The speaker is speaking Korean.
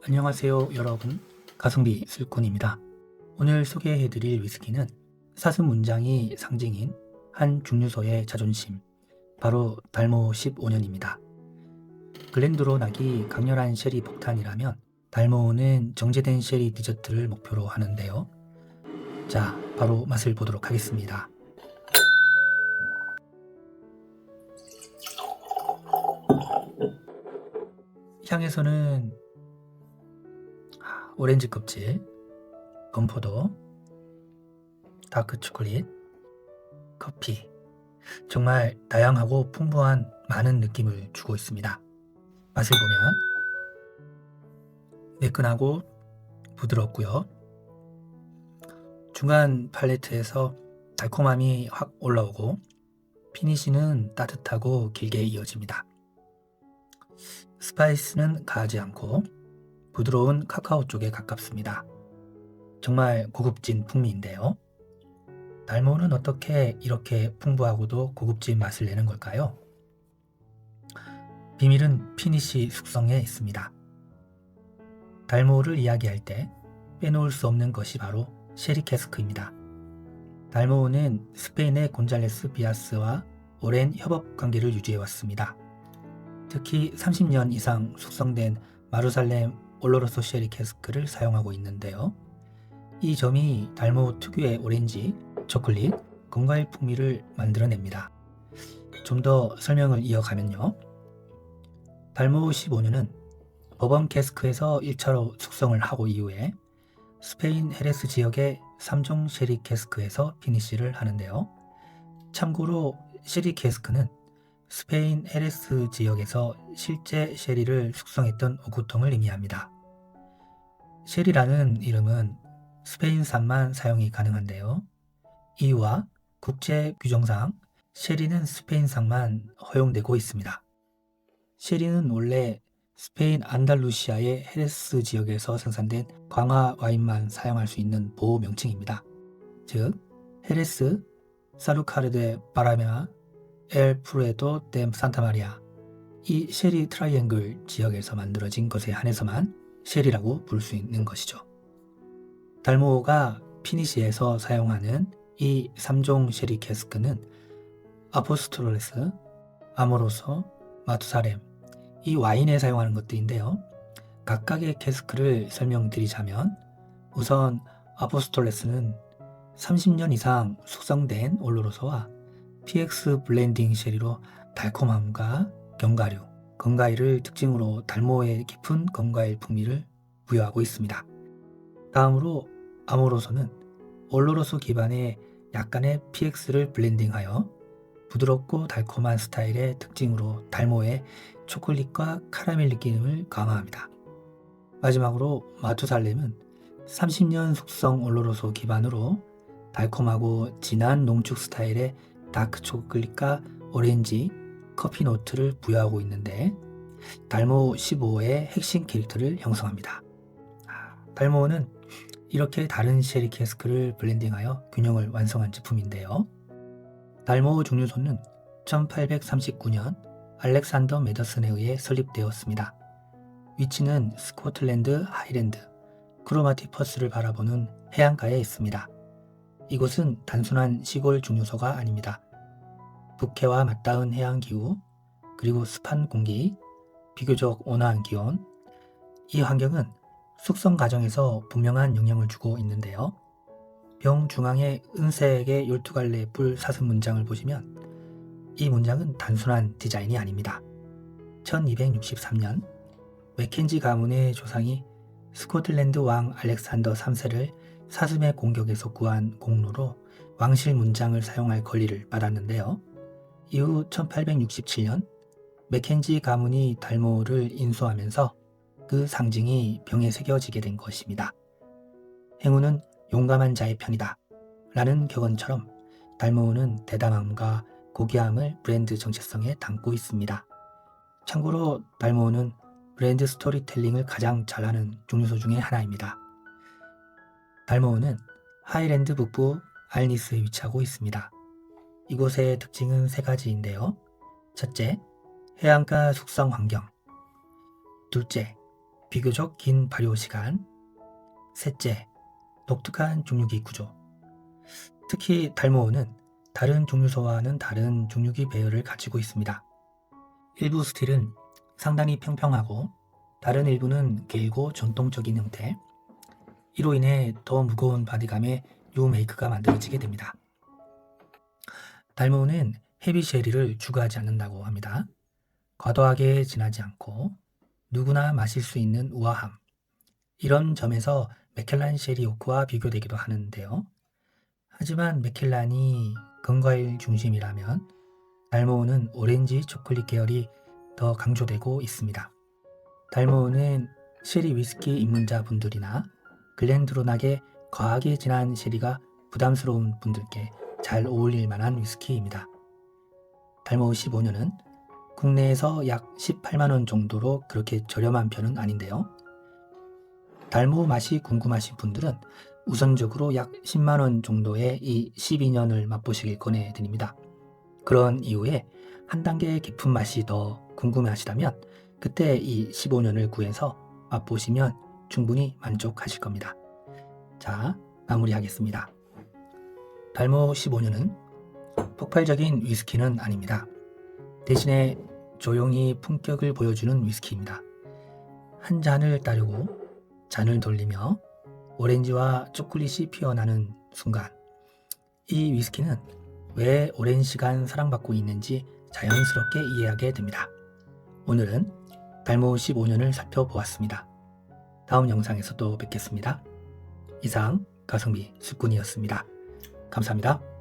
안녕하세요 여러분, 가성비 술꾼입니다. 오늘 소개해드릴 위스키는 사슴 문장이 상징인 한 증류소의 자존심, 바로 달모 15년입니다. 글렌드로낙이 강렬한 쉐리 폭탄이라면 달모는 정제된 쉐리 디저트를 목표로 하는데요. 자, 바로 맛을 보도록 하겠습니다. 향에서는 오렌지 껍질, 건포도, 다크 초콜릿, 커피, 정말 다양하고 풍부한 많은 느낌을 주고 있습니다. 맛을 보면 매끈하고 부드럽고요. 중간 팔레트에서 달콤함이 확 올라오고 피니쉬는 따뜻하고 길게 이어집니다. 스파이스는 가하지 않고 부드러운 카카오 쪽에 가깝습니다. 정말 고급진 풍미인데요. 달모는 어떻게 이렇게 풍부하고도 고급진 맛을 내는 걸까요? 비밀은 피니쉬 숙성에 있습니다. 달모를 이야기할 때 빼놓을 수 없는 것이 바로 쉐리 캐스크입니다. 달모는 스페인의 곤잘레스 비아스와 오랜 협업 관계를 유지해왔습니다. 특히 30년 이상 숙성된 마루살렘 올로로소 쉐리 캐스크를 사용하고 있는데요. 이 점이 달모 특유의 오렌지, 초콜릿, 건과일 풍미를 만들어냅니다. 좀 더 설명을 이어가면요. 달모 15년은 버번 캐스크에서 1차로 숙성을 하고 이후에 스페인 헤레스 지역의 3종 쉐리 캐스크에서 피니쉬를 하는데요. 참고로 쉐리 캐스크는 스페인 헤레스 지역에서 실제 쉐리를 숙성했던 오구통을 의미합니다. 쉐리라는 이름은 스페인산만 사용이 가능한데요. 이유와 국제 규정상 쉐리는 스페인산만 허용되고 있습니다. 쉐리는 원래 스페인 안달루시아의 헤레스 지역에서 생산된 광화 와인만 사용할 수 있는 보호 명칭입니다. 즉, 헤레스, 사루카르데 바라메아, 엘 푸레도 데 산타마리아, 이 쉐리 트라이앵글 지역에서 만들어진 것에 한해서만 쉐리라고 부를 수 있는 것이죠. 달모가 피니시에서 사용하는 이 3종 쉐리 캐스크는 아포스토레스, 아모로소, 마투사렘, 이 와인에 사용하는 것들인데요. 각각의 캐스크를 설명드리자면 우선 아포스톨레스는 30년 이상 숙성된 올로로소와 PX 블렌딩 쉐리로 달콤함과 견과류, 건과일을 특징으로 달모의 깊은 건과일 풍미를 부여하고 있습니다. 다음으로 아모로소는 올로로소 기반의 약간의 PX를 블렌딩하여 부드럽고 달콤한 스타일의 특징으로 달모의 초콜릿과 카라멜 느낌을 강화합니다. 마지막으로 마투살렘은 30년 숙성 올로로소 기반으로 달콤하고 진한 농축 스타일의 다크 초콜릿과 오렌지, 커피 노트를 부여하고 있는데 달모 15의 핵심 캐릭터를 형성합니다. 달모는 이렇게 다른 쉐리 캐스크를 블렌딩하여 균형을 완성한 제품인데요. 달모 증류소는 1839년 알렉산더 메더슨에 의해 설립되었습니다. 위치는 스코틀랜드 하이랜드, 크로마티퍼스를 바라보는 해안가에 있습니다. 이곳은 단순한 시골 증류소가 아닙니다. 북해와 맞닿은 해안기후, 그리고 습한 공기, 비교적 온화한 기온, 이 환경은 숙성 과정에서 분명한 영향을 주고 있는데요. 병 중앙에 은색의 12갈래 뿔 사슴 문장을 보시면 이 문장은 단순한 디자인이 아닙니다. 1263년 맥켄지 가문의 조상이 스코틀랜드 왕 알렉산더 3세를 사슴의 공격에서 구한 공로로 왕실 문장을 사용할 권리를 받았는데요. 이후 1867년 맥켄지 가문이 달모를 인수하면서 그 상징이 병에 새겨지게 된 것입니다. 행운은 용감한 자의 편이다 라는 격언처럼 달모는 대담함과 고귀함을 브랜드 정체성에 담고 있습니다. 참고로 달모는 브랜드 스토리텔링을 가장 잘하는 증류소 중에 하나입니다. 달모는 하이랜드 북부 알니스에 위치하고 있습니다. 이곳의 특징은 세 가지인데요. 첫째, 해안가 숙성 환경. 둘째, 비교적 긴 발효 시간. 셋째, 독특한 중류기 구조. 특히 달모어는 다른 중류소와는 다른 중류기 배열을 가지고 있습니다. 일부 스틸은 상당히 평평하고 다른 일부는 길고 전통적인 형태. 이로 인해 더 무거운 바디감의 뉴메이크가 만들어지게 됩니다. 달모어는 헤비 쉐리를 추구하지 않는다고 합니다. 과도하게 진하지 않고 누구나 마실 수 있는 우아함. 이런 점에서 맥켈란 쉐리 오크와 비교되기도 하는데요. 하지만 맥켈란이 건과일 중심이라면 달모어는 오렌지 초콜릿 계열이 더 강조되고 있습니다. 달모어는 쉐리 위스키 입문자 분들이나 글렌드로낙의 과하게 진한 쉐리가 부담스러운 분들께 잘 어울릴 만한 위스키입니다. 달모어 15년은 국내에서 약 18만원 정도로 그렇게 저렴한 편은 아닌데요. 달모어 맛이 궁금하신 분들은 우선적으로 약 10만원 정도의 이 12년을 맛보시길 권해드립니다. 그런 이후에 한 단계 깊은 맛이 더 궁금하시다면 그때 이 15년을 구해서 맛보시면 충분히 만족하실 겁니다. 자, 마무리하겠습니다. 달모어 15년은 폭발적인 위스키는 아닙니다. 대신에 조용히 품격을 보여주는 위스키입니다. 한 잔을 따르고 잔을 돌리며 오렌지와 초콜릿이 피어나는 순간 이 위스키는 왜 오랜 시간 사랑받고 있는지 자연스럽게 이해하게 됩니다. 오늘은 달모어 15년을 살펴보았습니다. 다음 영상에서 또 뵙겠습니다. 이상 가성비 습군이었습니다. 감사합니다.